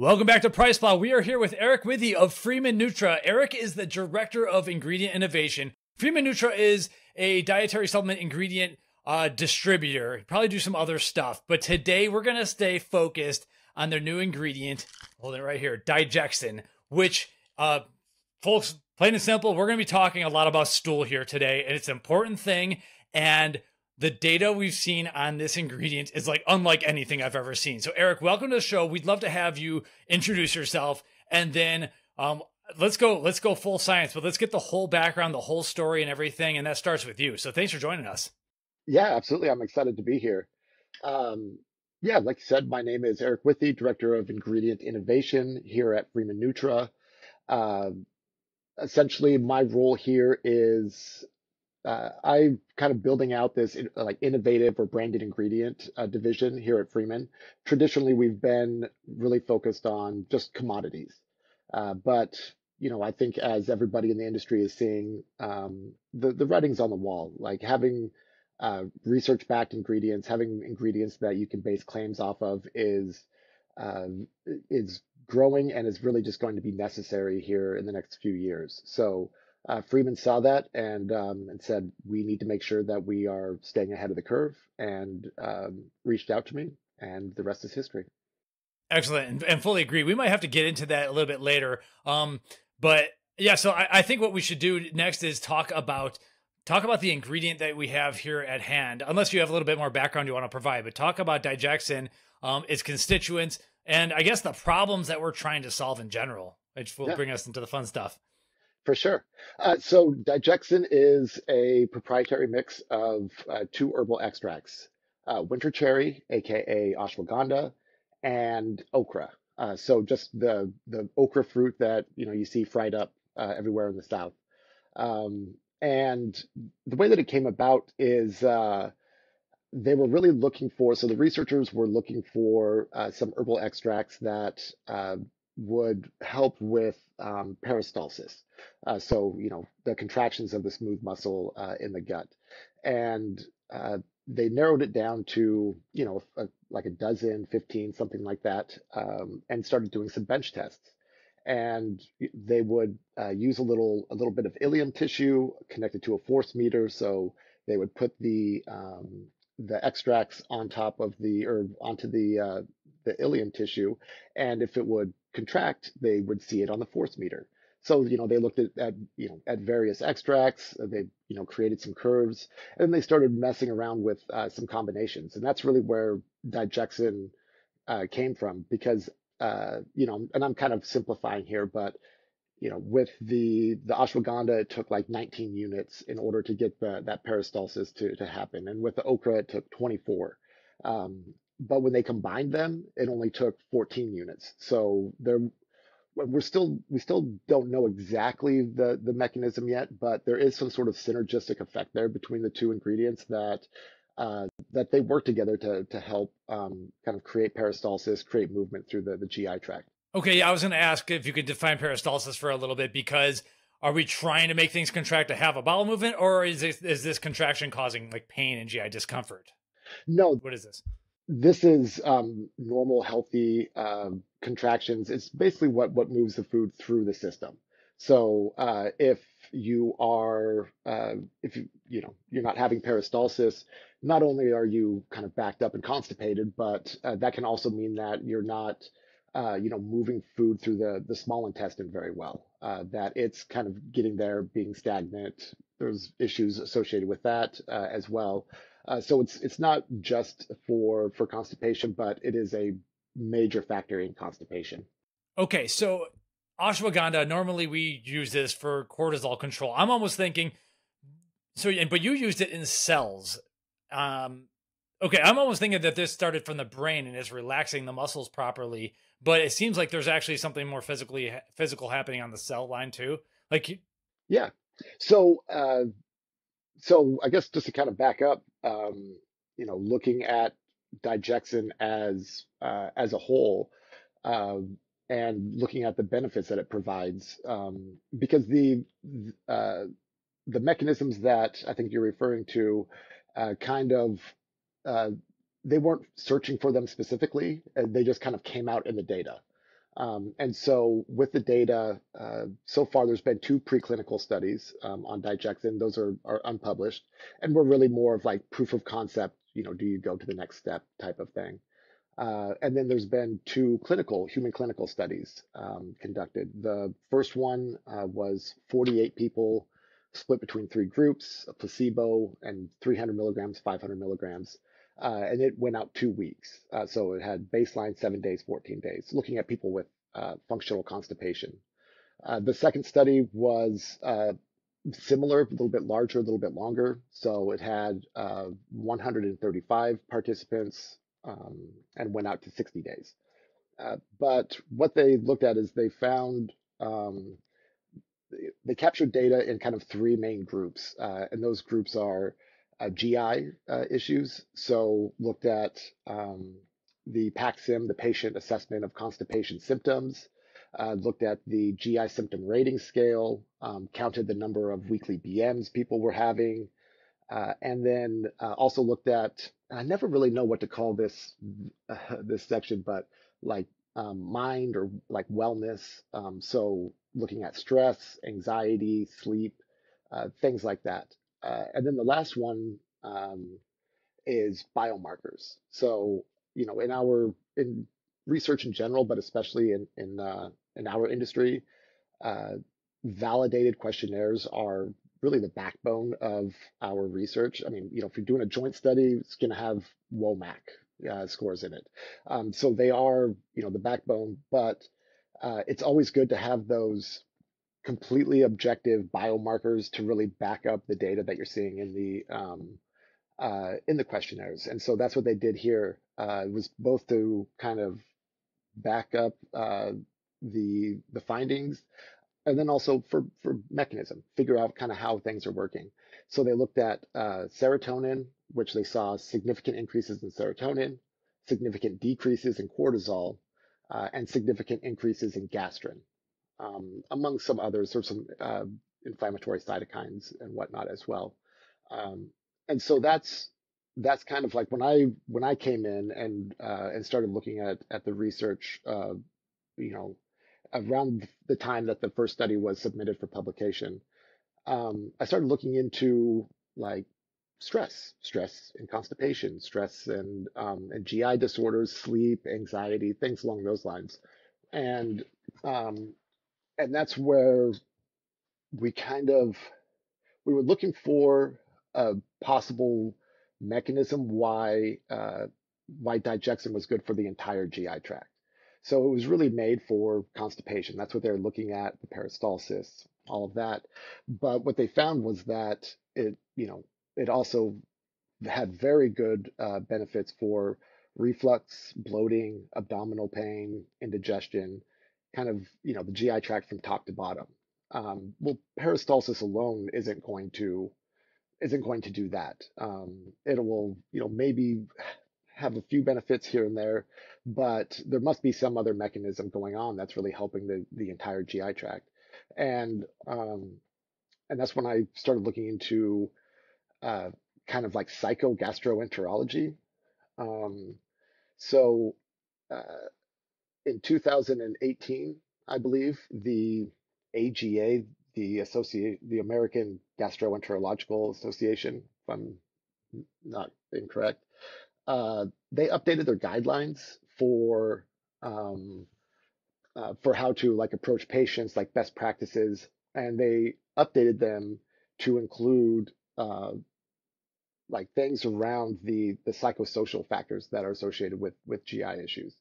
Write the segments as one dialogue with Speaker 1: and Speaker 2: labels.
Speaker 1: Welcome back to PricePlow. We are here with Eric Withee of Freemen Nutra. Eric is the Director of Ingredient Innovation. Freemen Nutra is a dietary supplement ingredient distributor. Probably do some other stuff, but today we're going to stay focused on their new ingredient. Hold it right here, Digexin, which, folks, plain and simple, we're going to be talking a lot about stool here today, and it's an important thing. And the data we've seen on this ingredient is like unlike anything I've ever seen. So Eric, welcome to the show. We'd love to have you introduce yourself, and then let's go full science, but let's get the whole background, the whole story and everything. And that starts with you. So thanks for joining us.
Speaker 2: Yeah, absolutely. I'm excited to be here. Yeah, like you said, my name is Eric Withee, Director of Ingredient Innovation here at Freemen Nutra. Essentially, my role here is I'm kind of building out this like innovative or branded ingredient division here at Freeman. Traditionally, we've been really focused on just commodities, but I think as everybody in the industry is seeing, the writing's on the wall. Like having research-backed ingredients, having ingredients that you can base claims off of uh, is growing and is really just going to be necessary here in the next few years. So. Freeman saw that and said, we need to make sure that we are staying ahead of the curve, and reached out to me, and the rest is history.
Speaker 1: Excellent. And fully agree. We might have to get into that a little bit later. But yeah, so I think what we should do next is talk about the ingredient that we have here at hand, unless you have a little bit more background you want to provide, but talk about Digexin, its constituents, and I guess the problems that we're trying to solve in general, which will bring us into the fun stuff.
Speaker 2: For sure. So Digexin is a proprietary mix of two herbal extracts, winter cherry, aka ashwagandha, and okra. So just the okra fruit that you see fried up everywhere in the South. And the way that it came about is they were really looking for, so the researchers were looking for some herbal extracts that would help with peristalsis. So, the contractions of the smooth muscle in the gut. And they narrowed it down to, like a dozen, 15, something like that, and started doing some bench tests. And they would use a little bit of ileum tissue connected to a force meter. So they would put the extracts on top of onto the ileum tissue, and if it would contract, they would see it on the force meter. So, they looked at various extracts, they, created some curves, and then they started messing around with some combinations. And that's really where Digexin came from, because, and I'm kind of simplifying here, but, with the ashwagandha, it took like 19 units in order to get that peristalsis to happen. And with the okra, it took 24. But when they combined them, it only took 14 units. So we still don't know exactly the mechanism yet, but there is some sort of synergistic effect there between the two ingredients that they work together to help kind of create peristalsis, create movement through the GI tract.
Speaker 1: Okay, yeah, I was going to ask if you could define peristalsis for a little bit, because are we trying to make things contract to have a bowel movement, or is this contraction causing like pain and GI discomfort?
Speaker 2: No.
Speaker 1: What is this?
Speaker 2: This is normal, healthy contractions. It's basically what moves the food through the system. So if you are, you're not having peristalsis, not only are you kind of backed up and constipated, but that can also mean that you're not, moving food through the small intestine very well. That it's kind of getting there, being stagnant. There's issues associated with that as well. So it's not just for constipation, but it is a major factor in constipation.
Speaker 1: Okay, so ashwagandha, normally we use this for cortisol control. I'm almost thinking, but you used it in cells. Okay, I'm almost thinking that this started from the brain and is relaxing the muscles properly, but it seems like there's actually something more physical happening on the cell line too.
Speaker 2: Yeah. So I guess just to kind of back up, looking at Digexin as a whole, and looking at the benefits that it provides, because the mechanisms that I think you're referring to, kind of they weren't searching for them specifically, and they just kind of came out in the data. And so with the data, so far there's been two preclinical studies on Digexin. Those are unpublished, and we're really more of like proof of concept. Do you go to the next step type of thing? And then there's been two human clinical studies conducted. The first one was 48 people split between three groups, a placebo and 300 milligrams, 500 milligrams. And it went out 2 weeks. So it had baseline 7 days, 14 days, looking at people with functional constipation. The second study was similar, a little bit larger, a little bit longer. So it had 135 participants and went out to 60 days. But what they looked at is um, they captured data in kind of three main groups, and those groups are GI issues. So looked at the PACSIM, the Patient Assessment of Constipation Symptoms, looked at the GI Symptom Rating Scale, counted the number of weekly BMs people were having, and then also looked at, I never really know what to call this section, but like mind or like wellness. So looking at stress, anxiety, sleep, things like that. And then the last one is biomarkers. So, in research in general, but especially in our industry, uh, validated questionnaires are really the backbone of our research. I mean, if you're doing a joint study, it's going to have WOMAC scores in it. So they are, the backbone, but it's always good to have those completely objective biomarkers to really back up the data that you're seeing in the questionnaires. And so that's what they did here. It was both to kind of back up the findings, and then also for mechanism, figure out kind of how things are working. So they looked at serotonin, which they saw significant increases in serotonin, significant decreases in cortisol, and significant increases in gastrin, among some others. There's some inflammatory cytokines and whatnot as well. Um, and so that's kind of like when I came in and started looking at the research, you know, around the time that the first study was submitted for publication, I started looking into like stress and constipation, stress and GI disorders, sleep, anxiety, things along those lines, and um, and that's where we kind of we were looking for a possible mechanism why Digexin was good for the entire GI tract. So it was really made for constipation. That's what they're looking at, the peristalsis, all of that. But what they found was that it also had very good benefits for reflux, bloating, abdominal pain, indigestion, kind of, the GI tract from top to bottom. Well, peristalsis alone isn't going to do that. It will, maybe have a few benefits here and there, but there must be some other mechanism going on that's really helping the entire GI tract. And and that's when I started looking into uh, kind of like psychogastroenterology. Um, so uh, in 2018, I believe the AGA, the American Gastroenterological Association, if I'm not incorrect, they updated their guidelines um, for how to like approach patients, like best practices, and they updated them to include like things around the psychosocial factors that are associated with GI issues.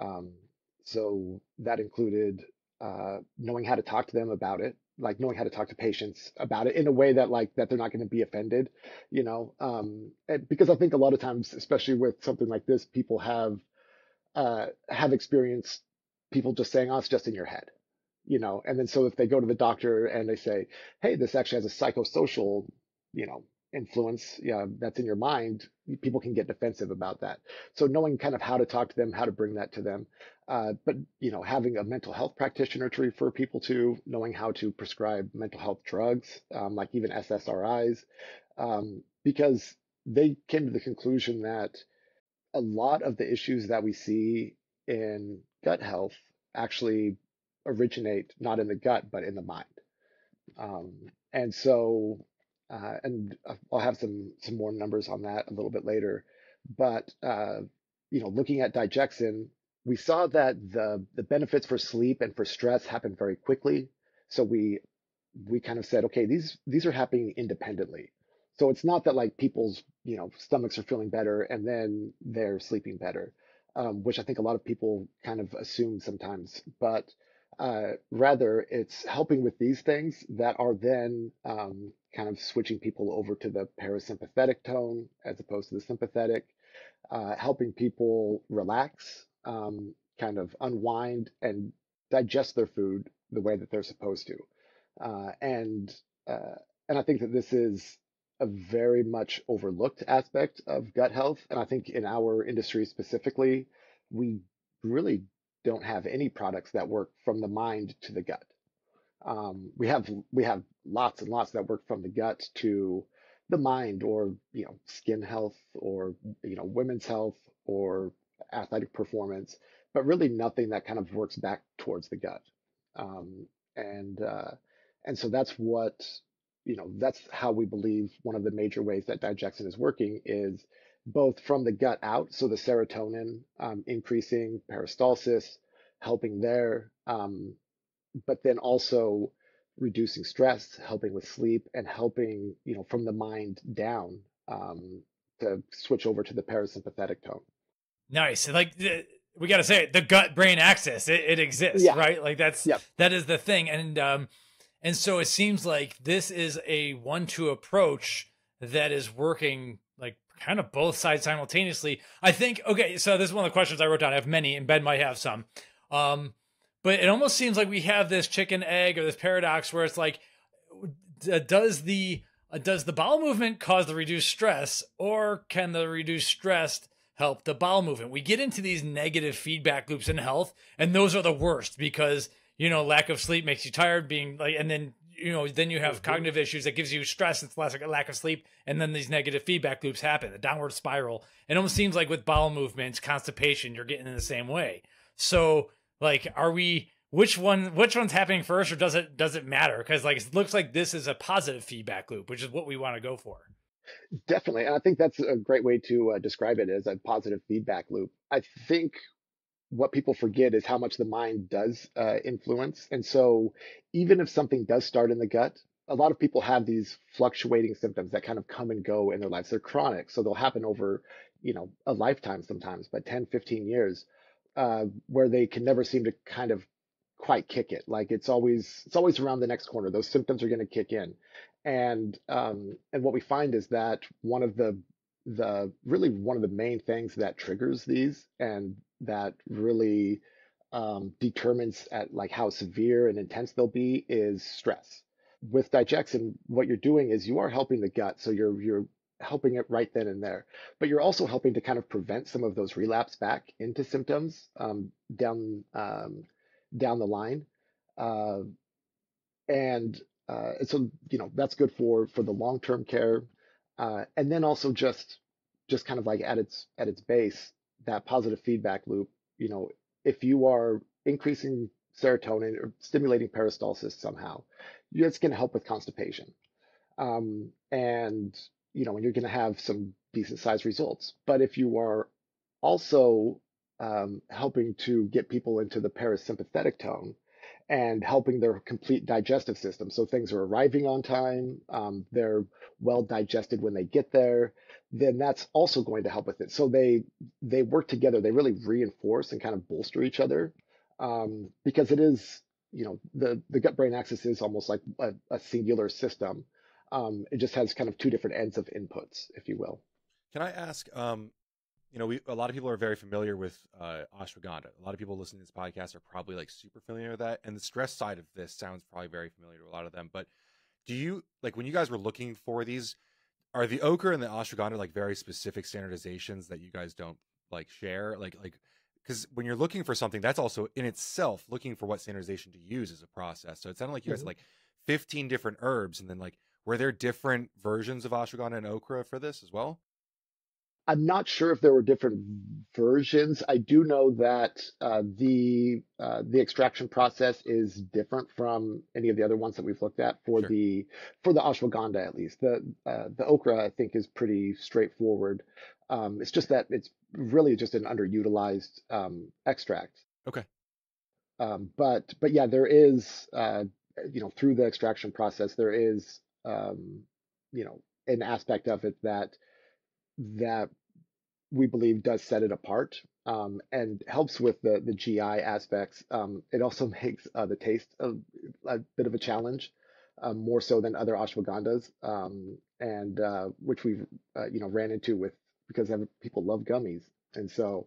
Speaker 2: Um, so that included knowing how to talk to them about it, like knowing how to talk to patients about it in a way that like that they're not going to be offended, because I think a lot of times, especially with something like this, people have experienced people just saying, "Oh, it's just in your head." And then so if they go to the doctor and they say, "Hey, this actually has a psychosocial, you know, influence, yeah, that's in your mind," people can get defensive about that. So knowing kind of how to talk to them, how to bring that to them, but having a mental health practitioner to refer people to, knowing how to prescribe mental health drugs, like even SSRIs, because they came to the conclusion that a lot of the issues that we see in gut health actually originate not in the gut, but in the mind. Um, and so, and I'll have some more numbers on that a little bit later. But looking at Digexin, we saw that the benefits for sleep and for stress happen very quickly. So we kind of said, okay, these are happening independently. So it's not that like people's stomachs are feeling better and then they're sleeping better, which I think a lot of people kind of assume sometimes. But rather, it's helping with these things that are then kind of switching people over to the parasympathetic tone as opposed to the sympathetic, helping people relax, kind of unwind and digest their food the way that they're supposed to. Uh, and uh, and I think that this is a very much overlooked aspect of gut health. And I think in our industry specifically, we really don't have any products that work from the mind to the gut. We have lots and lots that work from the gut to the mind, or skin health, or women's health, or athletic performance, but really nothing that kind of works back towards the gut. Um, and and so that's how we believe one of the major ways that digestion is working is both from the gut out, so the serotonin increasing, peristalsis helping there, but then also reducing stress, helping with sleep, and helping, from the mind down, to switch over to the parasympathetic tone.
Speaker 1: Nice. Like we got to say it, the gut brain axis, it exists,
Speaker 2: Yeah.
Speaker 1: right? Like
Speaker 2: Yep.
Speaker 1: that is the thing. And so it seems like this is a 1-2 approach that is working like kind of both sides simultaneously. I think, okay, so this is one of the questions I wrote down. I have many, and Ben might have some. But it almost seems like we have this chicken egg or this paradox where it's like, does the bowel movement cause the reduced stress, or can the reduced stress help the bowel movement? We get into these negative feedback loops in health, and those are the worst because lack of sleep makes you tired, being like, and then then you have cognitive issues that gives you stress. It's less like a lack of sleep, and then these negative feedback loops happen, the downward spiral. It almost seems like with bowel movements, constipation, you're getting in the same way. So like, are we? Which one's happening first, or does it matter? Because like it looks like this is a positive feedback loop, which is what we want to go for.
Speaker 2: Definitely. And I think that's a great way to describe it, as a positive feedback loop. I think what people forget is how much the mind does influence. And so even if something does start in the gut, a lot of people have these fluctuating symptoms that kind of come and go in their lives. They're chronic, so they'll happen over, a lifetime sometimes, but 10, 15 years, where they can never seem to kind of quite kick it. Like it's always around the next corner. Those symptoms are going to kick in. And what we find is that one of the main things that triggers these, and that really determines at like how severe and intense they'll be, is stress. With digestion, what you're doing is you are helping the gut, so you're helping it right then and there, but you're also helping to kind of prevent some of those relapse back into symptoms down the line. Uh, and so that's good for the long-term care, and then also just kind of like at its base, that positive feedback loop. If you are increasing serotonin or stimulating peristalsis somehow, it's going to help with constipation, and you're going to have some decent sized results. But if you are also helping to get people into the parasympathetic tone and helping their complete digestive system, so things are arriving on time, they're well digested when they get there, then that's also going to help with it. So they work together. They really reinforce and kind of bolster each other, because it is, the gut brain axis is almost like a singular system. It just has kind of two different ends of inputs, if you will.
Speaker 3: Can I ask, a lot of people are very familiar with ashwagandha. A lot of people listening to this podcast are probably like super familiar with that. And the stress side of this sounds probably very familiar to a lot of them. But do you, like, when you guys were looking for these, are the ochre and the ashwagandha like very specific standardizations that you guys don't like share? Like, because when you're looking for something, that's also in itself looking for what standardization to use as a process. So it sounded like you guys had like 15 different herbs, and then like, were there different versions of ashwagandha and okra for this as well?
Speaker 2: I'm not sure if there were different versions. I do know that the extraction process is different from any of the other ones that we've looked at
Speaker 3: Sure.
Speaker 2: for the ashwagandha at least. The okra I think is pretty straightforward. It's just that it's really just an underutilized extract.
Speaker 3: Okay.
Speaker 2: But yeah, there is through the extraction process there is an aspect of it that we believe does set it apart and helps with the GI aspects. It also makes the taste a bit of a challenge, more so than other ashwagandhas, and which we've ran into with because people love gummies, and so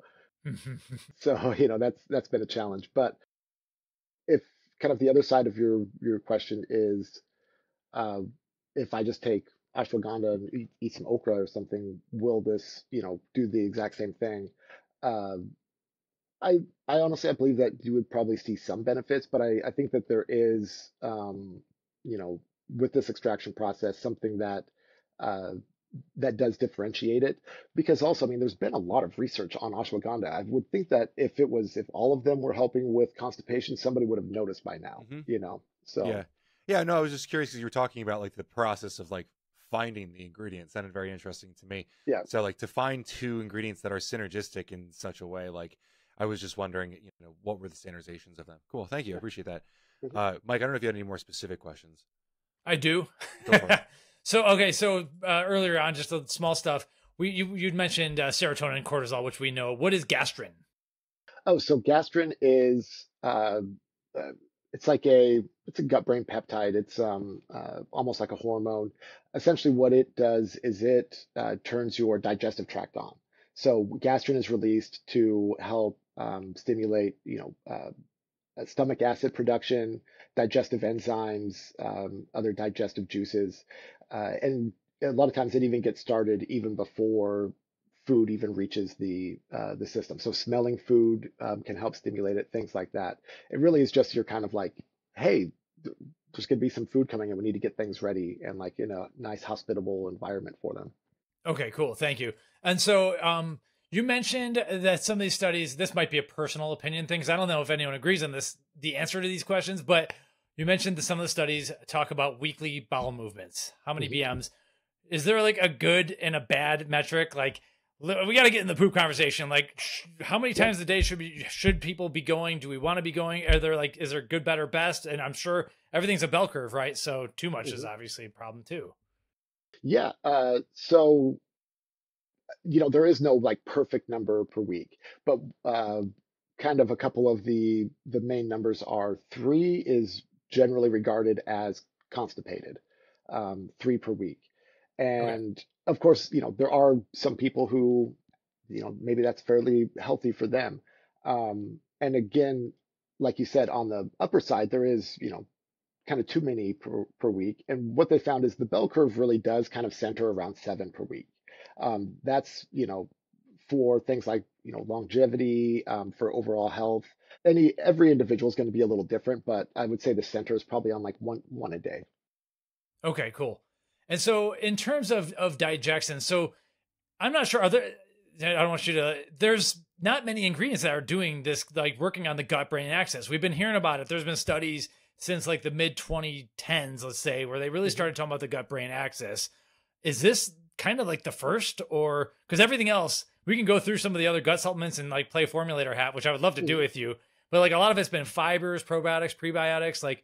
Speaker 2: that's been a challenge. But if kind of the other side of your question is uh, if I just take ashwagandha and eat some okra or something, will this, do the exact same thing? Uh, I honestly I believe that you would probably see some benefits, but I think that there is, you know, with this extraction process, something uh, that does differentiate it. Because also, I mean, there's been a lot of research on ashwagandha. I would think that if all of them were helping with constipation, somebody would have noticed by now,
Speaker 3: Hmm.
Speaker 2: So
Speaker 3: Yeah. Yeah. No, I was just curious because you were talking about like the process of like finding the ingredients. Sounded very interesting to me.
Speaker 2: yeah.
Speaker 3: So like to find two ingredients that are synergistic in such a way, like I was just wondering, what were the standardizations of them? Cool. Thank you. I
Speaker 2: Yeah.
Speaker 3: appreciate that.
Speaker 2: Mhm.
Speaker 3: Mike, I don't know if you had any more specific questions.
Speaker 1: I do.
Speaker 3: Go for it.
Speaker 1: So earlier on, just the small stuff. You'd mentioned serotonin and cortisol, which we know. What is gastrin?
Speaker 2: Oh, so gastrin is uh, it's a gut-brain peptide. It's almost like a hormone. Essentially, what it does is it turns your digestive tract on. So gastrin is released to help stimulate, stomach acid production, digestive enzymes, other digestive juices, and a lot of times it even gets started even before food even reaches the system. So smelling food can help stimulate it, things like that. It really is just you're kind of like, hey, there's going to be some food coming and we need to get things ready and like in a nice hospitable environment for them.
Speaker 1: Okay, cool. Thank you. And so, you mentioned that some of these studies, this might be a personal opinion thing, because I don't know if anyone agrees on this, the answer to these questions, but you mentioned that some of the studies talk about weekly bowel movements. How many
Speaker 2: Mhm.
Speaker 1: BMs? Is there like a good and a bad metric? Like, we got to get in the poop conversation. Like, how many
Speaker 2: Yeah.
Speaker 1: times a day should people be going? Do we want to be going? Are there like, is there good, better, best? And I'm sure everything's a bell curve, right? So too much is
Speaker 2: Mhm.
Speaker 1: obviously a problem too.
Speaker 2: Yeah. So there is no like perfect number per week, but kind of a couple of the main numbers are three is generally regarded as constipated, three per week.
Speaker 1: Okay.
Speaker 2: And of course, there are some people who, maybe that's fairly healthy for them. And again, like you said, on the upper side, there is, kind of too many per week. And what they found is the bell curve really does kind of center around seven per week. That's, for things like, longevity, for overall health. Every individual is going to be a little different, but I would say the center is probably on like one a day.
Speaker 1: Okay, cool. And so in terms of Digexin, so I'm not sure. I don't want you to. There's not many ingredients that are doing this, like working on the gut brain axis. We've been hearing about it. There's been studies since like the mid 2010s, let's say, where they really
Speaker 2: Mhm.
Speaker 1: started talking about the gut brain axis. Is this kind of like the first, or because everything else, we can go through some of the other gut supplements and like play formulator hat, which I would love to do
Speaker 2: Mhm.
Speaker 1: with you. But like a lot of it's been fibers, probiotics, prebiotics. Like,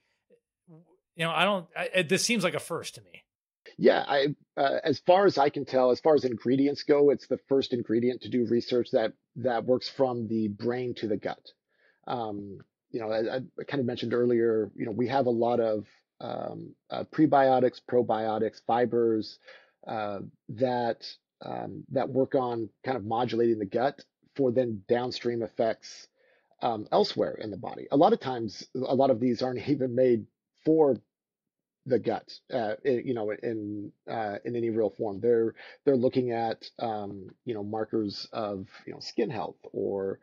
Speaker 1: I don't. This seems like a first to me.
Speaker 2: Yeah, as far as I can tell, as far as ingredients go, it's the first ingredient to do research that works from the brain to the gut. Um, I kind of mentioned earlier, we have a lot of prebiotics, probiotics, fibers uh, that that work on kind of modulating the gut for then downstream effects elsewhere in the body. A lot of times, a lot of these aren't even made for the gut, in any real form. They're looking at markers of skin health or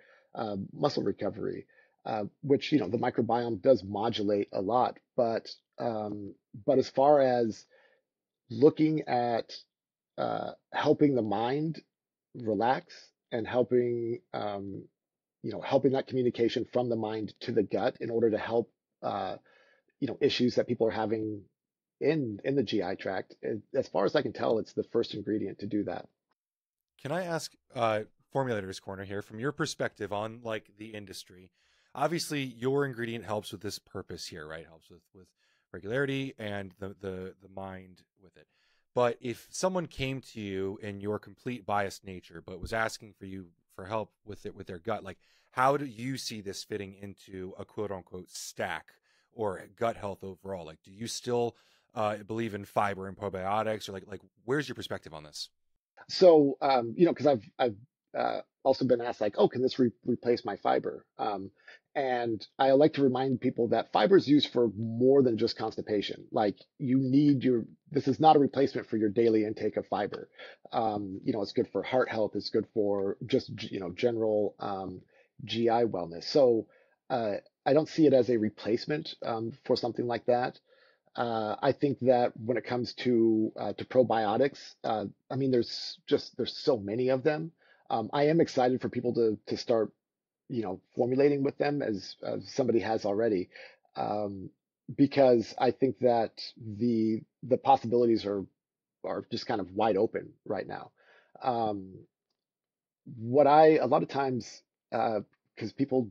Speaker 2: muscle recovery, which the microbiome does modulate a lot. But as far as looking at helping the mind, relax and helping helping that communication from the mind to the gut in order to help uh, issues that people are having in the GI tract. As far as I can tell, it's the first ingredient to do that.
Speaker 3: Can I ask, Formulator's Corner here, from your perspective on like the industry? Obviously, your ingredient helps with this purpose here, right? Helps with regularity and the mind with it. But if someone came to you in your complete biased nature, but was asking for you for help with it with their gut, like how do you see this fitting into a quote unquote stack or gut health overall? Like, do you still believe in fiber and probiotics, or like where's your perspective on this?
Speaker 2: So, because I've also been asked like, oh, can this replace my fiber? And I like to remind people that fiber is used for more than just constipation. Like this is not a replacement for your daily intake of fiber. It's good for heart health. It's good for just, general GI wellness. So, I don't see it as a replacement for something like that. I think that when it comes to probiotics, I mean, there's so many of them. I am excited for people to start, formulating with them as somebody has already, um, because I think that the possibilities are just kind of wide open right now. Um, what I a lot of times, because people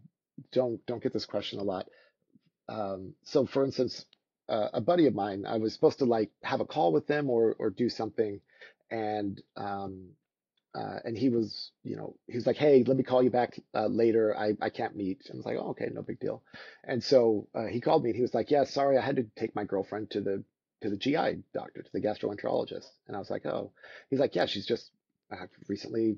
Speaker 2: don't get this question a lot. So for instance, a buddy of mine, I was supposed to like have a call with them or do something, and and he was, he's like, hey, let me call you back later. I can't meet. I was like, oh, okay, no big deal. And so he called me and he was like, yeah, sorry, I had to take my girlfriend to the GI doctor, to the gastroenterologist. And I was like, oh, he's like, yeah, she's just recently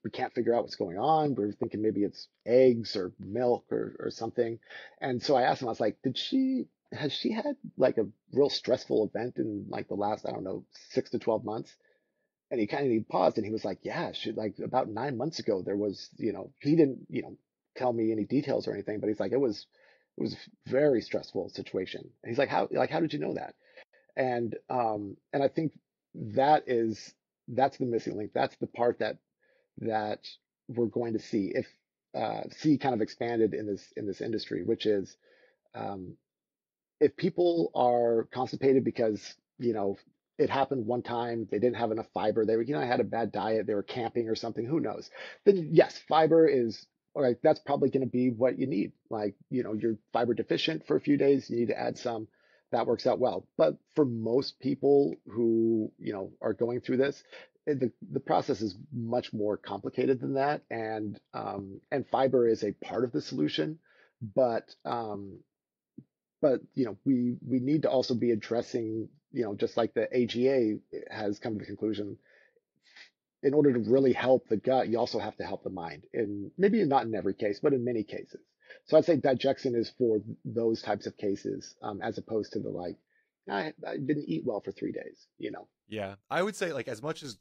Speaker 2: we can't figure out what's going on. We're thinking maybe it's eggs or milk or something. And so I asked him, I was like, has she had like a real stressful event in like the last, I don't know, 6 to 12 months? And he paused and he was like, yeah, she like about 9 months ago, there was, he didn't, tell me any details or anything, but he's like, it was a very stressful situation. And he's like, how did you know that? And I think that's the missing link. That's the part that we're going to see kind of expanded in this industry, which is um, if people are constipated because it happened one time, they didn't have enough fiber, they were had a bad diet, they were camping or something, who knows? Then yes, fiber is all right. That's probably going to be what you need. Like you're fiber deficient for a few days, you need to add some. That works out well. But for most people who are going through this, the process is much more complicated than that, and fiber is a part of the solution, but we need to also be addressing, just like the AGA has come to the conclusion, in order to really help the gut, you also have to help the mind. And maybe not in every case, but in many cases. So I'd say Digexin is for those types of cases, as opposed to the like, I didn't eat well for 3 days.
Speaker 3: Yeah, I would say like as much as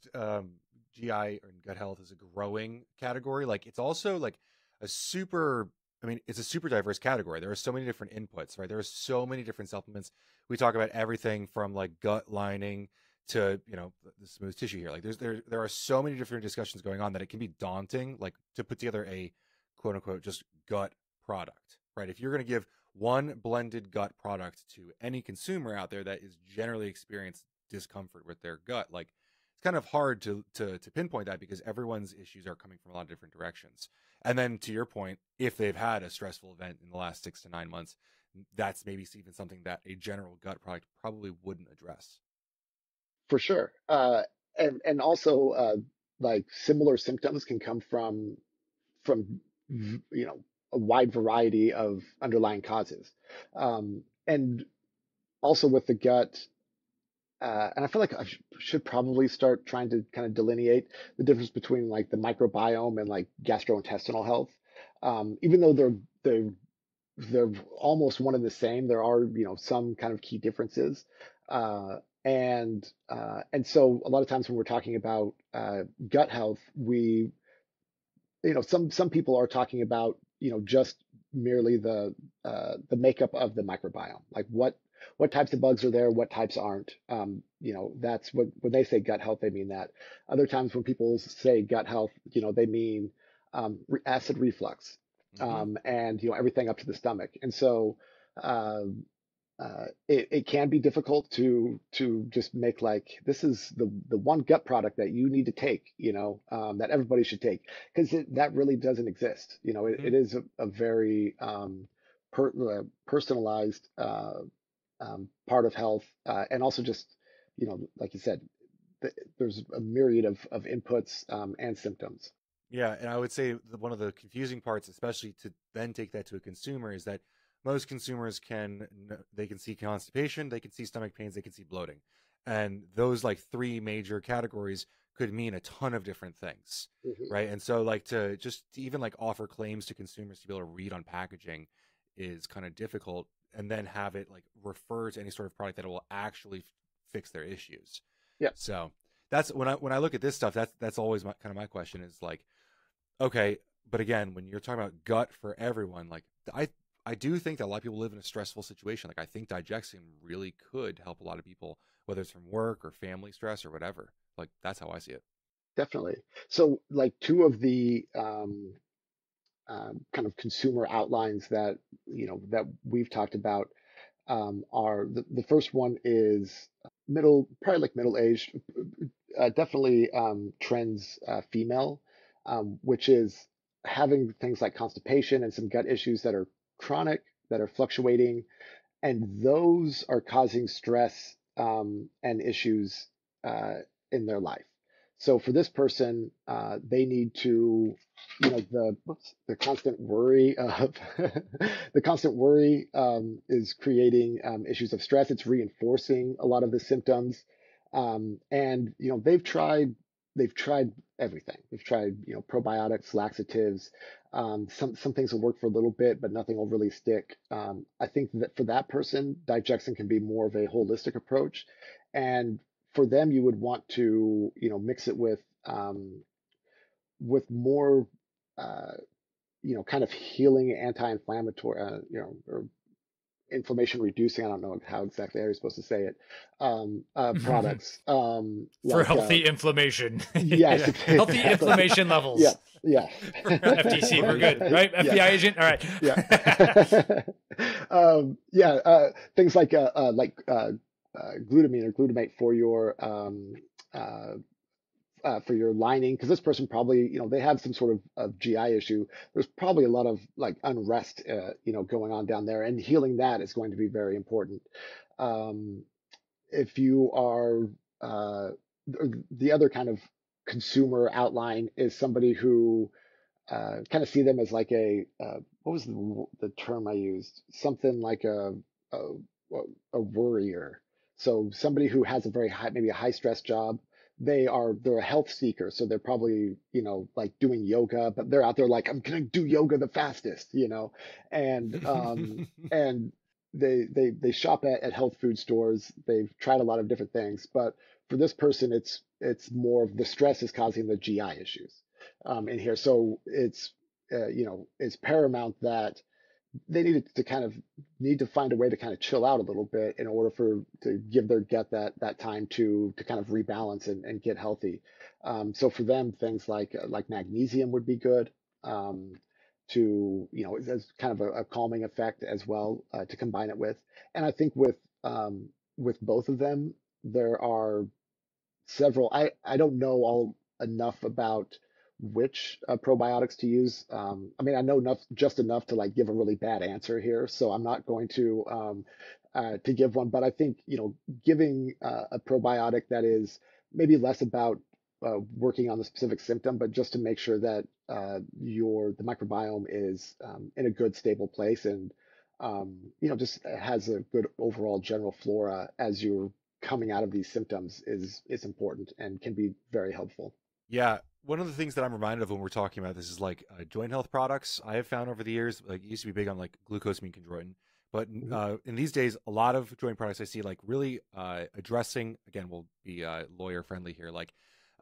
Speaker 3: GI and gut health is a growing category, like it's also like a super. I mean, it's a super diverse category. There are so many different inputs, right? There are so many different supplements. We talk about everything from like gut lining to the smooth tissue here. Like there are so many different discussions going on that it can be daunting, like to put together a quote unquote just gut product, right? If you're going to give one blended gut product to any consumer out there that is generally experienced discomfort with their gut, like it's kind of hard to pinpoint that because everyone's issues are coming from a lot of different directions. And then to your point, if they've had a stressful event in the last 6 to 9 months, that's maybe even something that a general gut product probably wouldn't address.
Speaker 2: For sure. And also like similar symptoms can come from a wide variety of underlying causes. And also with the gut, and I feel like I should probably start trying to kind of delineate the difference between like the microbiome and like gastrointestinal health. Even though they're almost one and the same, there are some kind of key differences. And so a lot of times when we're talking about gut health, some people are talking about just merely the makeup of the microbiome, like what types of bugs are there, what types aren't. That's what when they say gut health, they mean that. Other times when people say gut health, they mean acid reflux,
Speaker 3: Hmm.
Speaker 2: and everything up to the stomach. And so uh, it can be difficult to just make like this is the one gut product that you need to take, that everybody should take, because that really doesn't exist. It
Speaker 3: Hmm.
Speaker 2: is a very personalized part of health, and also just like you said, there's a myriad of inputs and symptoms.
Speaker 3: Yeah, and I would say one of the confusing parts, especially to then take that to a consumer, is that most consumers they can see constipation, they can see stomach pains, they can see bloating, and those like three major categories could mean a ton of different things,
Speaker 2: Mhm.
Speaker 3: right? And so like to even like offer claims to consumers to be able to read on packaging is kind of difficult, and then have it like refer to any sort of product that will actually fix their issues.
Speaker 2: Yeah,
Speaker 3: So that's when I look at this stuff, that's always kind of my question is like, okay, but again, when you're talking about gut for everyone, like I do think that a lot of people live in a stressful situation. Like I think Digexin really could help a lot of people, whether it's from work or family stress or whatever. Like that's how I see it.
Speaker 2: definitely. So like two of the kind of consumer outlines that we've talked about are the first one is probably like middle aged, definitely trends female, which is having things like constipation and some gut issues that are chronic, that are fluctuating, and those are causing stress and issues uh, in their life. So for this person, they need to, the constant worry of the constant worry is creating issues of stress. It's reinforcing a lot of the symptoms, and they've tried everything. They've tried probiotics, laxatives. Some things will work for a little bit, but nothing will really stick. I think that for that person, Digexin can be more of a holistic approach, and for them, you would want to mix it with more uh, kind of healing, anti-inflammatory, or inflammation reducing. I don't know how exactly you're supposed to say it. Products
Speaker 1: For
Speaker 2: like
Speaker 1: healthy inflammation.
Speaker 2: yes,
Speaker 3: Yeah.
Speaker 1: Healthy
Speaker 2: exactly.
Speaker 1: inflammation levels.
Speaker 2: Yes, yes.
Speaker 1: For FTC, we're good, right?
Speaker 2: Yes.
Speaker 1: FBI agent, all right.
Speaker 2: Yeah. Yeah. Things like glutamine or glutamate uh, for your lining, because this person probably, they have some sort of GI issue. There's probably a lot of like unrest, going on down there, and healing that is going to be very important. Um, if you are the other kind of consumer outline is somebody who kind of see them as like what was the term I used? Something like a a worrier. So somebody who has a very high, maybe a high stress job. They're a health seeker, so they're probably like doing yoga, but they're out there like I'm gonna do yoga the fastest, and and they shop at health food stores. They've tried a lot of different things, but for this person, it's more of the stress is causing the GI issues in here. So it's paramount that they need to find a way to kind of chill out a little bit in order to give their gut that time to kind of rebalance and get healthy. So for them, things like magnesium would be good, to as kind of a calming effect as well, to combine it with. And I think with both of them, there are several. I don't know all enough about which probiotics to use. I mean, I know just enough to like give a really bad answer here, so I'm not going to give one. But I think giving a probiotic that is maybe less about working on the specific symptom, but just to make sure that the microbiome is in a good stable place, and just has a good overall general flora as you're coming out of these symptoms is important and can be very helpful.
Speaker 3: Yeah, one of the things that I'm reminded of when we're talking about this is like joint health products. I have found over the years, like it used to be big on like glucosamine chondroitin, but
Speaker 2: Mhm.
Speaker 3: in these days, a lot of joint products I see like really addressing. Again, we'll be lawyer friendly here, like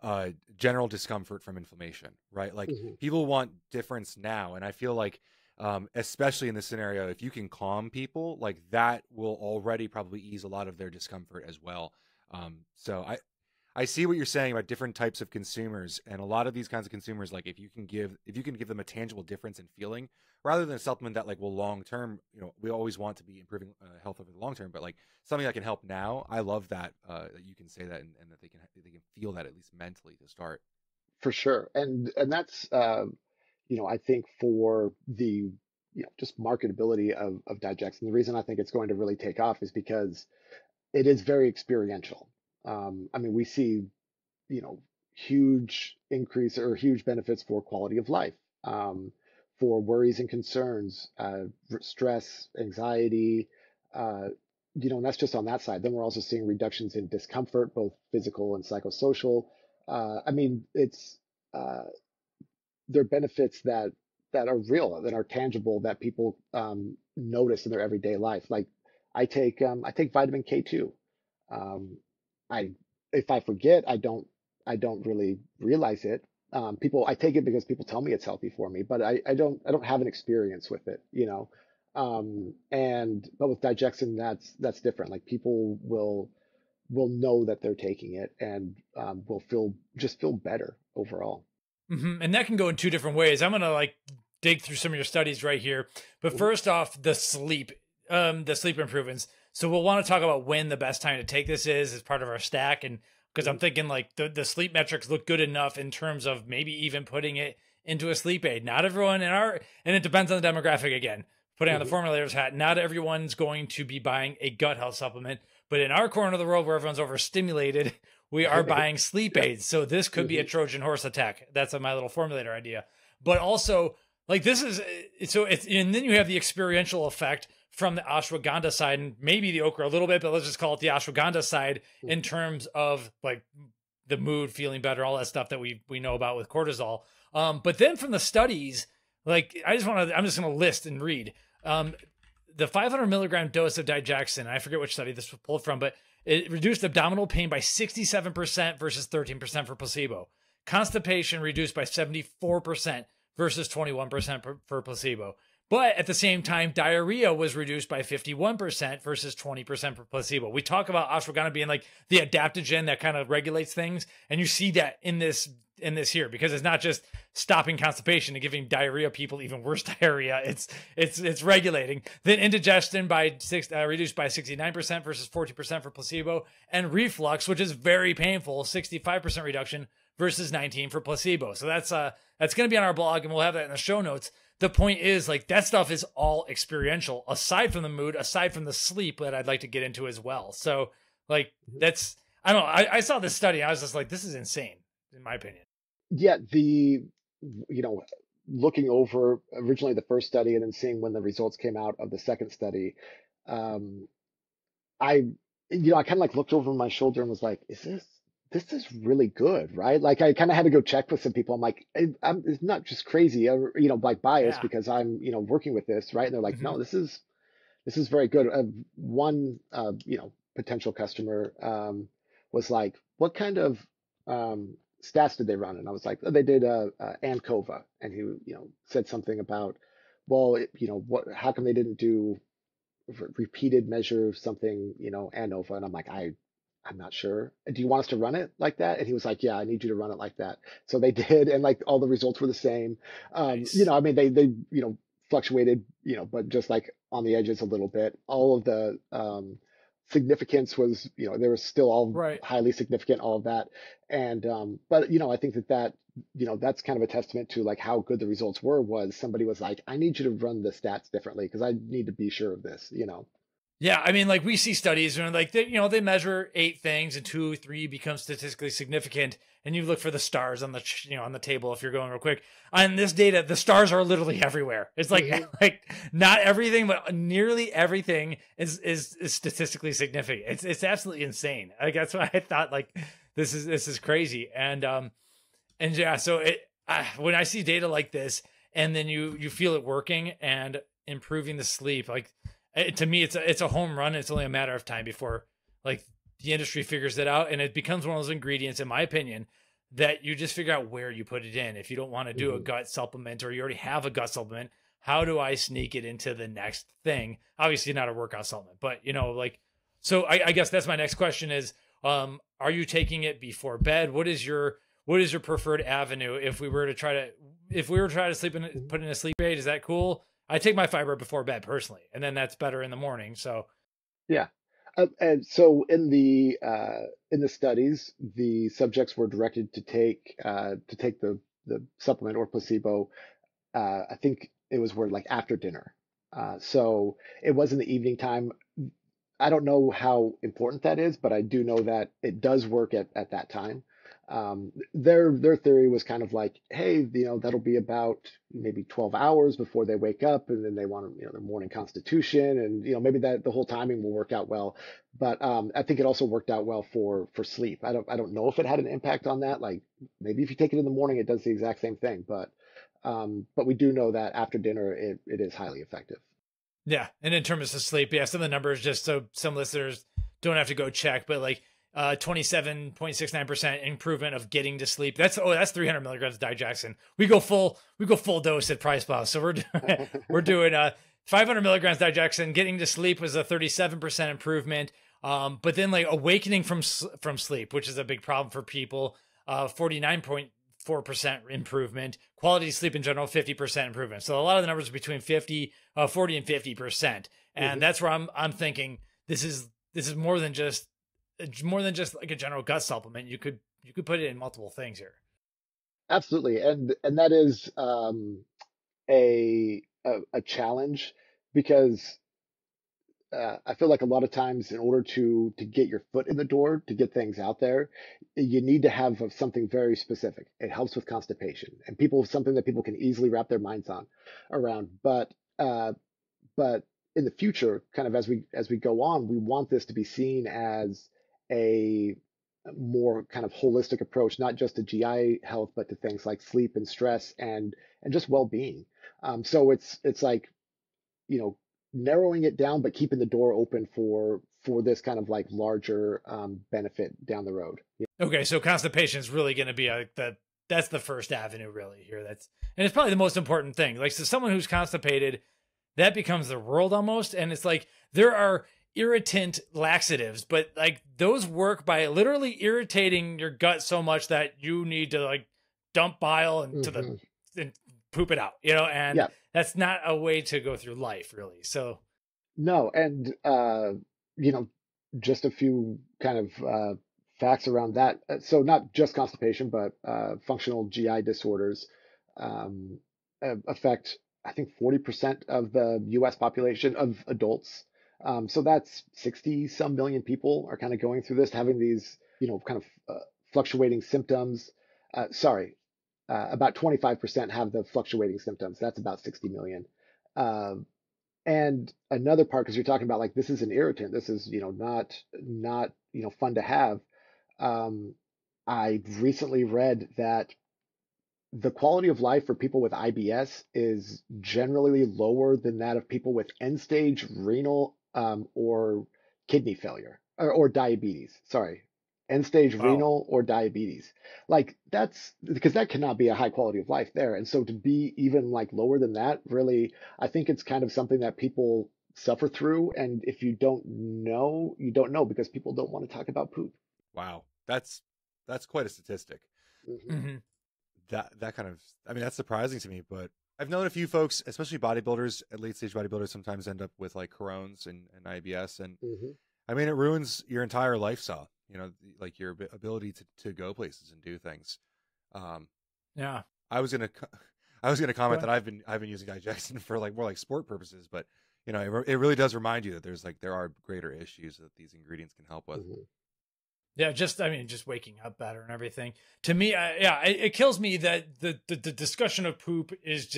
Speaker 3: uh, general discomfort from inflammation, right? Like
Speaker 2: Mhm.
Speaker 3: people want difference now, and I feel like especially in this scenario. If you can calm people, like that will already probably ease a lot of their discomfort as well. So I see what you're saying about different types of consumers, and a lot of these kinds of consumers, like if you can give them a tangible difference in feeling, rather than a supplement that like will long term, we always want to be improving health over the long term, but like something that can help now. I love that that you can say that, and that they can feel that at least mentally to start.
Speaker 2: For sure. And that's I think for the just marketability of Digexin, the reason I think it's going to really take off is because it is very experiential. I mean, we see, huge increase or huge benefits for quality of life, for worries and concerns, stress, anxiety, uh, and that's just on that side. Then we're also seeing reductions in discomfort, both physical and psychosocial. I mean, it's there are benefits that are real, that are tangible, that people notice in their everyday life. Like I take vitamin K2. Um, I if I forget, I don't really realize it. I take it because people tell me it's healthy for me, but I don't have an experience with it. But with Digexin, that's different. Like people will know that they're taking it and will feel better overall.
Speaker 1: And that can go in two different ways. I'm gonna like dig through some of your studies right here. But first off, the sleep improvements. So we'll want to talk about when the best time to take this is as part of our stack. And because I'm thinking like the sleep metrics look good enough in terms of maybe even putting it into a sleep aid. Not everyone and it depends on the demographic again. Putting on the formulator's hat, not everyone's going to be buying a gut health supplement. But in our corner of the world where everyone's overstimulated, we are buying sleep aids. So this could be a Trojan horse attack. That's my little formulator idea. But also, like this is, and then you have the experiential effect from the ashwagandha side and maybe the okra a little bit, but let's just call it the ashwagandha side in terms of like the mood, feeling better, all that stuff that we know about with cortisol. But then from the studies, like I'm just going to list and read. The 500 milligram dose of Digexin, I forget which study this was pulled from, but it reduced abdominal pain by 67% versus 13% for placebo. Constipation reduced by 74% versus 21% for placebo. But at the same time, diarrhea was reduced by 51% versus 20% for placebo. We talk about ashwagandha being like the adaptogen that kind of regulates things. And you see that in this here, because it's not just stopping constipation and giving diarrhea people even worse diarrhea. It's regulating. Then indigestion reduced by 69% versus 40% for placebo, and reflux, which is very painful, 65% reduction versus 19 for placebo. So that's going to be on our blog, and we'll have that in the show notes. The point is, like, that stuff is all experiential, aside from the mood, aside from the sleep that I'd like to get into as well. So, like, I don't know. I saw this study. I was just like, this is insane, in my opinion.
Speaker 2: Yeah, looking over originally the first study and then seeing when the results came out of the second study, um, I, I kind of like looked over my shoulder and was like, this is really good, right? Like I kind of had to go check with some people. I'm like, it's not just crazy, like biased because I'm, working with this, right? And they're like, no, this is very good. One, potential customer, was like, what kind of, stats did they run? And I was like, oh, they did ANCOVA, and he said something about, well, how come they didn't do repeated measure something, ANOVA? And I'm like, I'm not sure. Do you want us to run it like that? And he was like, yeah, I need you to run it like that. So they did, and like all the results were the same.
Speaker 1: Nice.
Speaker 2: I mean, they fluctuated, but just like on the edges a little bit. All of the significance was, they were still all highly significant, all of that. And but I think that that's kind of a testament to like how good the results were. Was somebody was like, I need you to run the stats differently because I need to be sure of this.
Speaker 1: Yeah, I mean, like we see studies and like they measure 8 things and 2, 3 become statistically significant, and you look for the stars on the on the table if you're going real quick. On this data, the stars are literally everywhere. It's like like not everything, but nearly everything is statistically significant. It's absolutely insane. Like that's why I thought like this is crazy. And yeah, so when I see data like this, and then you feel it working and improving the sleep, like. To me, it's a home run. It's only a matter of time before like the industry figures it out, and it becomes one of those ingredients, in my opinion, that you just figure out where you put it in. If you don't want to do a gut supplement, or you already have a gut supplement, how do I sneak it into the next thing? Obviously not a workout supplement, but like, so I guess that's my next question is, are you taking it before bed? What is your preferred avenue? If we were to try to put in a sleep aid, is that cool? I take my fiber before bed personally, and then that's better in the morning. So
Speaker 2: Yeah. And so in the studies, the subjects were directed to take the supplement or placebo. I think it was where like after dinner. So it was in the evening time. I don't know how important that is, but I do know that it does work at that time. Their theory was kind of like, hey, that'll be about maybe 12 hours before they wake up, and then they want their morning constitution, and maybe that the whole timing will work out well. But I think it also worked out well for sleep. I don't know if it had an impact on that. Like maybe if you take it in the morning, it does the exact same thing. But we do know that after dinner, it is highly effective.
Speaker 1: yeah. And in terms of sleep, yeah, some of the numbers, just so some listeners don't have to go check, but like 27.69% improvement of getting to sleep. That's 300 milligrams of Digexin. We go full dose at PricePlow. So we're doing 500 milligrams Digexin. Getting to sleep was a 37% improvement. But then like awakening from sleep, which is a big problem for people, 49.4% improvement. Quality sleep in general, 50% improvement. So a lot of the numbers are between 40 and 50%. And that's where I'm thinking this is more than just like a general gut supplement. You could put it in multiple things here.
Speaker 2: Absolutely, and that is a challenge because I feel like a lot of times in order to get your foot in the door, to get things out there, you need to have something very specific. It helps with constipation and something that people can easily wrap their minds around. But in the future, kind of as we go on, we want this to be seen as a more kind of holistic approach, not just to GI health, but to things like sleep and stress and just well-being. So it's like, narrowing it down, but keeping the door open for this kind of like larger benefit down the road.
Speaker 1: Okay, so constipation is really going to be that's the first avenue really here. And it's probably the most important thing. Like, so someone who's constipated, that becomes the world almost. And it's like, there are irritant laxatives, but like those work by literally irritating your gut so much that you need to like dump bile into and poop it out, and
Speaker 2: Yeah.
Speaker 1: that's not a way to go through life really. So
Speaker 2: No, and just a few kind of facts around that. So not just constipation, but functional GI disorders affect, I think, 40% of the U.S. population of adults. So that's 60 some million people are kind of going through this, having these, kind of fluctuating symptoms. About 25% have the fluctuating symptoms. That's about 60 million. And another part, because you're talking about like this is an irritant, this is not fun to have. I recently read that the quality of life for people with IBS is generally lower than that of people with end-stage renal or kidney failure or diabetes. Sorry, end-stage renal or diabetes. Like that's because that cannot be a high quality of life there. And so to be even like lower than that, really, I think it's kind of something that people suffer through. And if you don't know, you don't know because people don't want to talk about poop.
Speaker 3: Wow, that's quite a statistic.
Speaker 1: mm-hmm.
Speaker 3: That kind of, I mean, that's surprising to me, but I've known a few folks, especially bodybuilders, late stage bodybuilders, sometimes end up with like Crohn's and IBS. And I mean, it ruins your entire lifestyle, like your ability to go places and do things.
Speaker 1: Yeah.
Speaker 3: I was going to comment that I've been using Digexin for like more like sport purposes, but it really does remind you that there are greater issues that these ingredients can help with.
Speaker 1: Yeah, just waking up better and everything. To me, it kills me that the discussion of poop is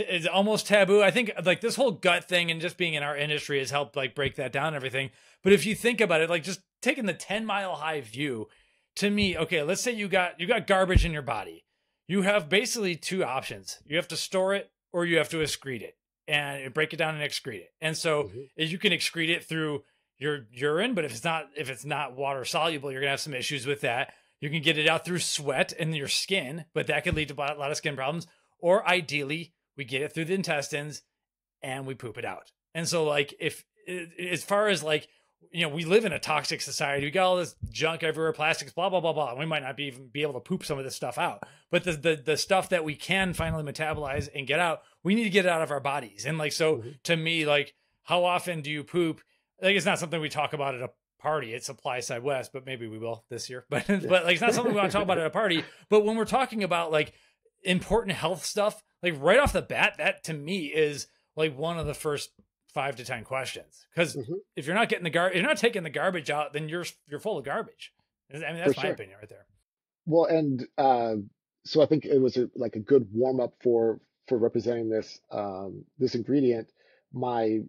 Speaker 1: is almost taboo. I think like this whole gut thing and just being in our industry has helped like break that down and everything. But if you think about it, like just taking the 10-mile high view, to me, okay, let's say you got garbage in your body. You have basically two options. You have to store it or you have to excrete it and break it down and excrete it. And so you can excrete it through your urine, but if it's not water soluble, you're gonna have some issues with that. You can get it out through sweat and your skin, but that could lead to a lot of skin problems. Or ideally, we get it through the intestines, and we poop it out. And so like if as far as like, you know, we live in a toxic society. We got all this junk everywhere, plastics, blah, blah, blah, blah. We might not even be able to poop some of this stuff out, but the stuff that we can finally metabolize and get out, we need to get it out of our bodies. And like, so to me, like, how often do you poop? Like, it's not something we talk about at a party. It's Supply Side West, but maybe we will this year. But like, it's not something we want to talk about at a party. But when we're talking about like important health stuff, like right off the bat, that to me is like one of the first 5 to 10 questions. Because if you're not getting if you're not taking the garbage out, then you're full of garbage. I mean, that's my opinion right there.
Speaker 2: Well, and so I think it was like a good warm up for representing this this ingredient. My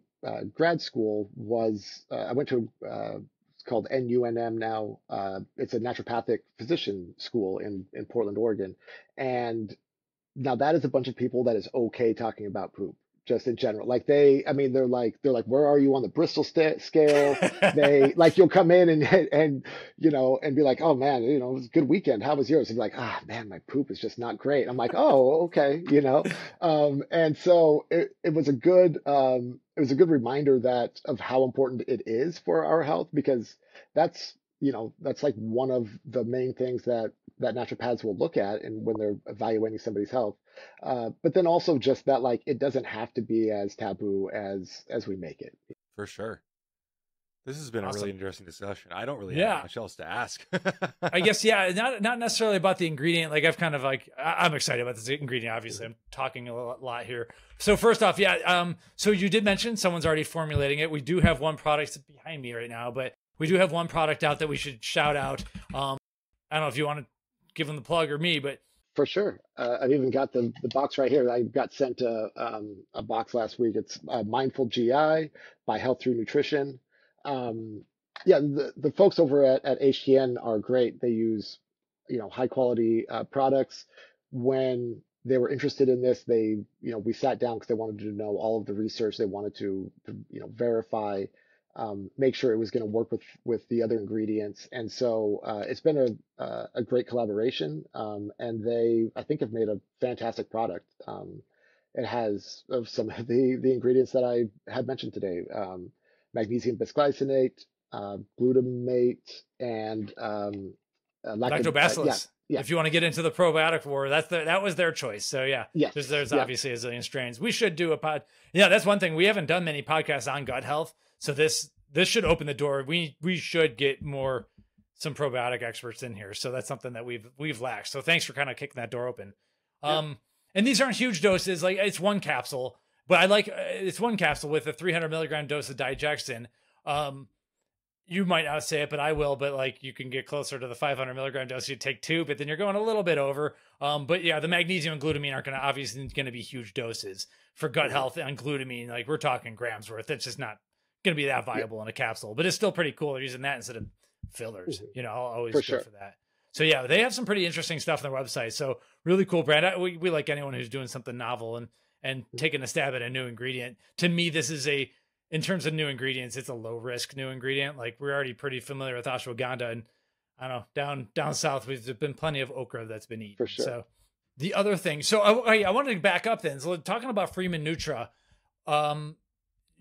Speaker 2: grad school was I went to it's called NUNM now. It's a naturopathic physician school in Portland, Oregon, and now that is a bunch of people that is okay talking about poop. Just in general, like they're like, where are you on the Bristol scale? They like, you'll come in and you know, and be like, oh man, you know, it was a good weekend. How was yours? And be like, ah man, my poop is just not great. I'm like, oh, okay, you know, and so it was a good reminder that of how important it is for our health, because that's, you know, that's like one of the main things that naturopaths will look at and when they're evaluating somebody's health. But then also just that, like, it doesn't have to be as taboo as we make it.
Speaker 3: For sure. This has been
Speaker 1: Awesome.
Speaker 3: a really interesting discussion. I don't really have much else to ask.
Speaker 1: I guess, yeah, not necessarily about the ingredient. Like I've kind of like, I'm excited about this ingredient. Obviously, I'm talking a lot here. So first off, yeah. So you did mention someone's already formulating it. We do have one product behind me right now, but we do have one product out that we should shout out. I don't know if you want to give them the plug or me, but
Speaker 2: for sure. I've even got the box right here. I got sent a box last week. It's Mindful GI by Health Through Nutrition. Yeah, the folks over at HTN are great. They use, you know, high quality products. When they were interested in this, they, you know, we sat down because they wanted to know all of the research. They wanted to you know, verify, make sure it was going to work with the other ingredients. And so it's been a great collaboration, and they, I think, have made a fantastic product. It has some of the ingredients that I had mentioned today: magnesium bisglycinate, glutamate, and
Speaker 1: lactobacillus. Yeah. If you want to get into the probiotic war, that was their choice. So yeah, there's obviously a zillion strains. We should do a pod. Yeah, that's one thing. We haven't done many podcasts on gut health. So this should open the door. We should get some probiotic experts in here. So that's something that we've lacked. So thanks for kind of kicking that door open. And these aren't huge doses. Like it's one capsule, but I like it's one capsule with a 300 milligram dose of Digexin. You might not say it, but I will. But like you can get closer to the 500 milligram dose. You take 2, but then you're going a little bit over. But yeah, the magnesium and glutamine aren't obviously going to be huge doses for gut health on glutamine. Like we're talking grams worth. It's just not going to be that viable in a capsule, but it's still pretty cool. They're using that instead of fillers. You know, I'll always go for that. So yeah, they have some pretty interesting stuff on their website. So really cool brand. We like anyone who's doing something novel and taking a stab at a new ingredient. To me, this is in terms of new ingredients, it's a low risk new ingredient. Like we're already pretty familiar with ashwagandha, and I don't know, down south, there's been plenty of okra that's been eaten.
Speaker 2: For sure.
Speaker 1: So the other thing, so I wanted to back up then. So talking about Freemen Nutra,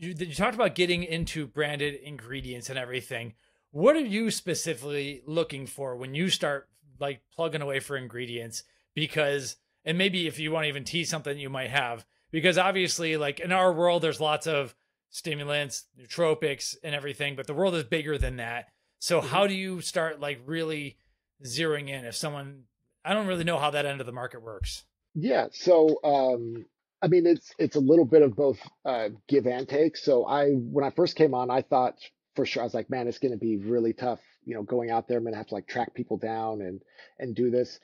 Speaker 1: you talked about getting into branded ingredients and everything. What are you specifically looking for when you start like plugging away for ingredients? Because, and maybe if you want to even tease something you might have, because obviously like in our world, there's lots of stimulants, nootropics and everything, but the world is bigger than that. So how do you start like really zeroing in if someone, I don't really know how that end of the market works.
Speaker 2: Yeah. So, I mean, it's a little bit of both give and take. So when I first came on, I thought for sure, I was like, man, it's going to be really tough, you know, going out there. I'm going to have to like track people down and do this.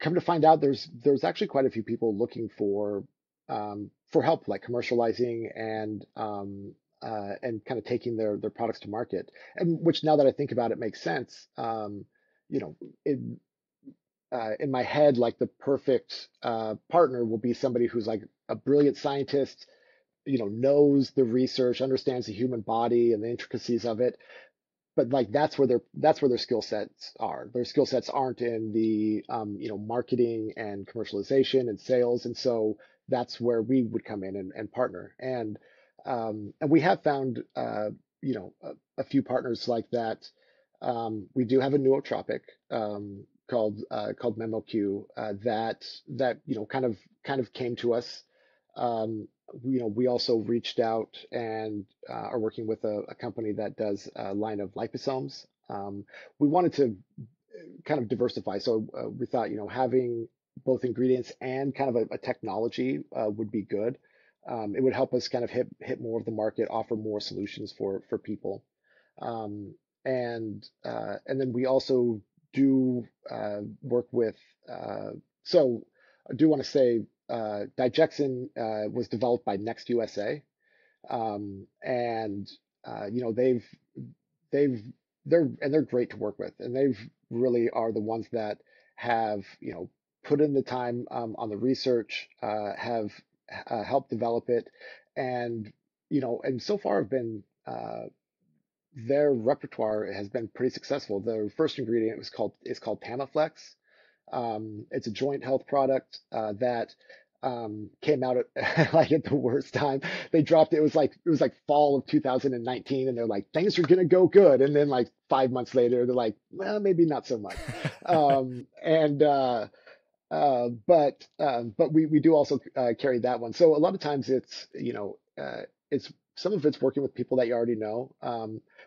Speaker 2: Come to find out, there's actually quite a few people looking for help, like commercializing and kind of taking their products to market. And which, now that I think about it, makes sense. You know, in my head, like the perfect partner will be somebody who's like a brilliant scientist, you know, knows the research, understands the human body and the intricacies of it. But like that's where their skill sets are. Their skill sets aren't in the you know, marketing and commercialization and sales. And so that's where we would come in and partner. And we have found, a few partners like that. We do have a nootropic called MemoQ that kind of came to us. We also reached out and are working with a company that does a line of liposomes. We wanted to kind of diversify, so we thought having both ingredients and kind of a technology would be good. It would help us kind of hit more of the market, offer more solutions for people. Um, and then we also do work with. So I do want to say Digexin was developed by Next USA, and they've they're great to work with, and they've really are the ones that have put in the time on the research, have helped develop it, and and so far have been their repertoire has been pretty successful. Their first ingredient is called Tamiflex. It's a joint health product that came out at like at the worst time. They dropped it. It was like fall of 2019, and they're like things are gonna go good, and then like 5 months later, they're like, well, maybe not so much. And but we do also carry that one. So a lot of times it's some of it's working with people that you already know.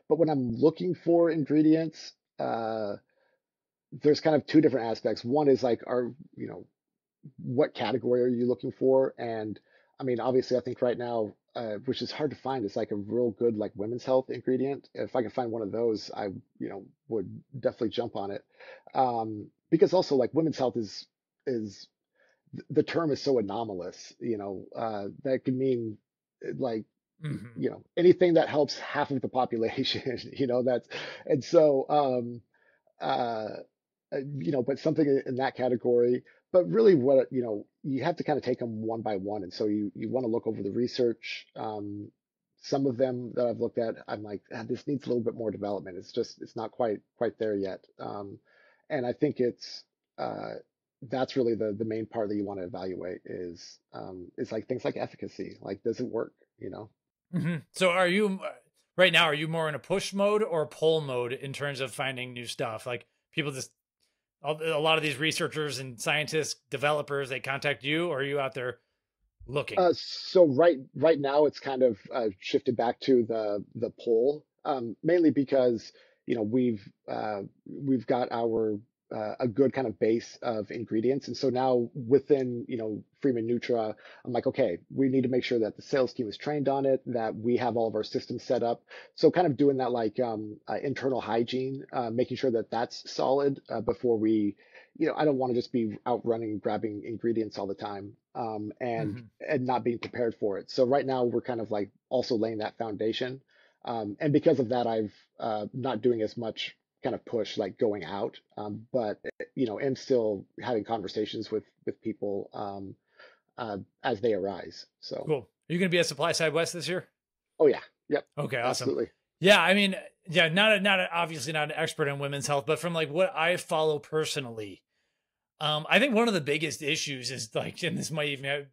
Speaker 2: But when I'm looking for ingredients, there's kind of two different aspects. One is like, what category are you looking for? And I mean, obviously, I think right now, which is hard to find, is like a real good like women's health ingredient. If I can find one of those, I would definitely jump on it. Because also like women's health is the term is so anomalous, that could mean like
Speaker 1: Hmm.
Speaker 2: anything that helps half of the population. That's and so uh but something in that category. But really, what you have to kind of take them one by one, and so you want to look over the research. Some of them that I've looked at, I'm like, this needs a little bit more development. It's not quite there yet. And I think uh, that's really the main part that you want to evaluate is like things like efficacy, like does it work?
Speaker 1: So are you right now? Are you more in a push mode or pull mode in terms of finding new stuff? Like people just a lot of these researchers and scientists, developers, they contact you, or are you out there looking?
Speaker 2: So right now it's kind of shifted back to the poll, mainly because we've got our a good kind of base of ingredients, and so now within Freemen Nutra, I'm like, okay, we need to make sure that the sales team is trained on it, that we have all of our systems set up. So kind of doing that like internal hygiene, making sure that that's solid before we I don't want to just be out running and grabbing ingredients all the time,
Speaker 1: Hmm.
Speaker 2: and not being prepared for it. So right now we're kind of like also laying that foundation, and because of that, I've not doing as much kind of push like going out, but am still having conversations with people as they arise. So,
Speaker 1: Cool. Are you going to be at Supply Side West this year?
Speaker 2: oh yeah, yep,
Speaker 1: Okay, awesome.
Speaker 2: absolutely.
Speaker 1: Yeah, I mean, yeah, obviously not an expert in women's health, but from like what I follow personally, I think one of the biggest issues is like, and this might even have,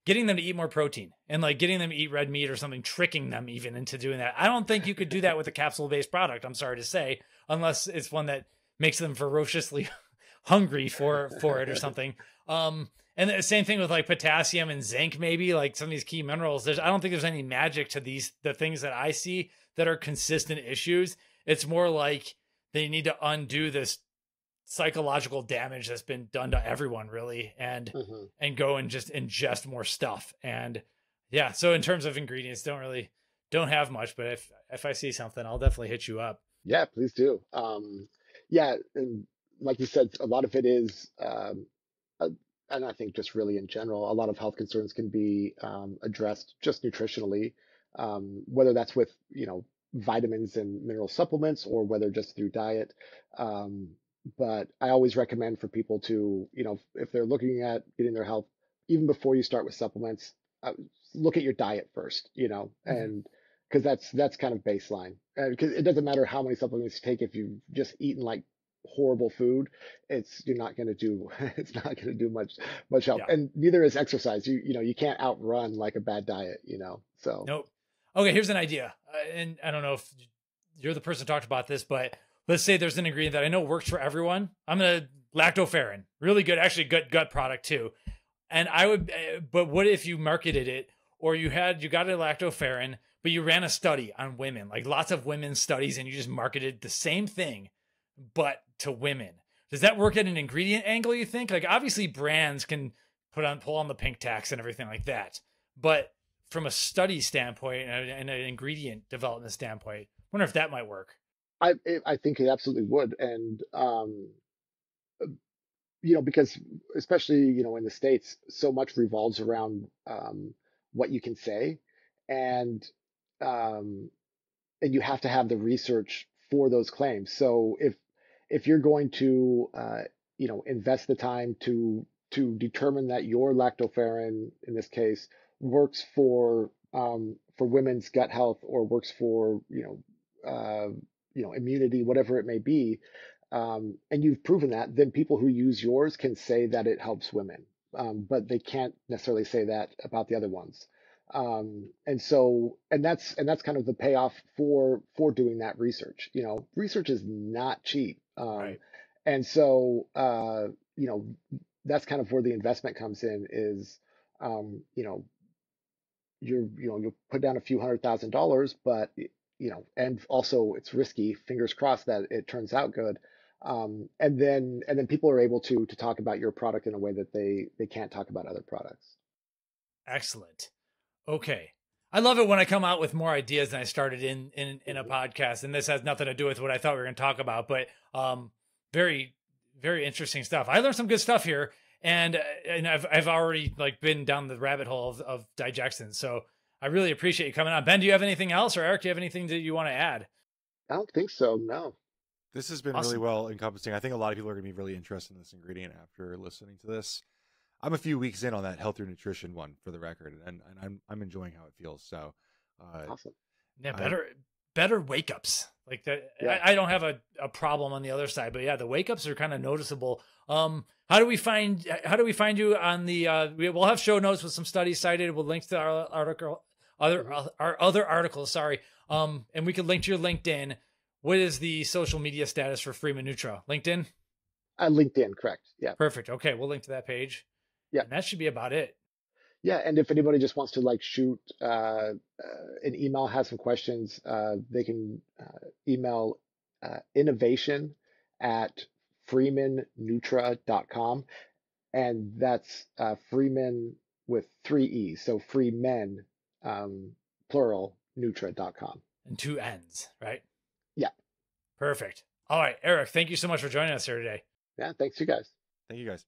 Speaker 1: getting them to eat more protein and like getting them to eat red meat or something, tricking them even into doing that. I don't think you could do that with a capsule based product. I'm sorry to say, unless it's one that makes them ferociously hungry for it or something. And the same thing with like potassium and zinc, maybe like some of these key minerals. I don't think there's any magic to the things that I see that are consistent issues. It's more like they need to undo this psychological damage that's been done to everyone really,
Speaker 2: Hmm.
Speaker 1: and go and just ingest more stuff. And yeah, so in terms of ingredients, don't have much, but if I see something, I'll definitely hit you up.
Speaker 2: Yeah, please do. Yeah, and like you said, a lot of it is, uh, and I think just really in general, a lot of health concerns can be addressed just nutritionally, whether that's with, vitamins and mineral supplements or whether just through diet. Um, but I always recommend for people to, if they're looking at getting their health, even before you start with supplements, uh, look at your diet first,
Speaker 1: Hmm.
Speaker 2: and because that's kind of baseline. Because it doesn't matter how many supplements you take if you've just eaten like horrible food, you're not going to do it's not going to do much help.
Speaker 1: Yeah.
Speaker 2: And neither is exercise. You can't outrun like a bad diet, So
Speaker 1: Nope. Okay, here's an idea. And I don't know if you're the person who talked about this, but let's say there's an ingredient that I know works for everyone. I'm going to lactoferrin. Really good, actually good gut product too. And but what if you marketed it, or you got a lactoferrin, but you ran a study on women, like lots of women's studies, and you just marketed the same thing, but to women? Does that work at an ingredient angle, you think? Like, obviously brands can pull on the pink tax and everything like that. But from a study standpoint and an ingredient development standpoint, I wonder if that might work.
Speaker 2: I think it absolutely would. And because especially, in the States, so much revolves around what you can say, and um, you have to have the research for those claims. So if you're going to invest the time to determine that your lactoferrin, in this case, works for women's gut health, or works for immunity, whatever it may be, and you've proven that, then people who use yours can say that it helps women, but they can't necessarily say that about the other ones. And that's kind of the payoff for doing that research. Research is not cheap,
Speaker 1: Right.
Speaker 2: and so that's kind of where the investment comes in. Is you'll put down a few $100,000, but and also it's risky. Fingers crossed that it turns out good. And then people are able to talk about your product in a way that they can't talk about other products.
Speaker 1: Excellent. Okay. I love it when I come out with more ideas than I started in a podcast. And this has nothing to do with what I thought we were going to talk about, but very, very interesting stuff. I learned some good stuff here, and I've already been down the rabbit hole of Digexin. So I really appreciate you coming on. Ben, do you have anything else, or Eric, do you have anything that you want to add?
Speaker 2: I don't think so. No.
Speaker 3: This has been
Speaker 1: Awesome.
Speaker 3: really well encompassing. I think a lot of people are going to be really interested in this ingredient after listening to this. I'm a few weeks in on that healthier nutrition one, for the record, and I'm enjoying how it feels. So,
Speaker 2: Awesome.
Speaker 1: Yeah, better wake ups like that.
Speaker 2: Yeah.
Speaker 1: I don't have a problem on the other side, but yeah, the wake ups are kind of noticeable. How do we find you on the? We'll have show notes with some studies cited. We'll link to our article, our other articles. Sorry, and we could link to your LinkedIn. What is the social media status for Freemen Nutra? LinkedIn.
Speaker 2: LinkedIn, correct? Yeah.
Speaker 1: Perfect. Okay, we'll link to that page.
Speaker 2: Yeah,
Speaker 1: and that should be about it.
Speaker 2: Yeah, and if anybody just wants to shoot an email, has some questions, they can email innovation at freemennutra.com, and that's Freemen with 3 E's, so Freemen, plural, nutra.com.
Speaker 1: And 2 N's, right?
Speaker 2: Yeah.
Speaker 1: Perfect. All right, Eric, thank you so much for joining us here today.
Speaker 2: Yeah, thanks you guys.
Speaker 3: thank you guys.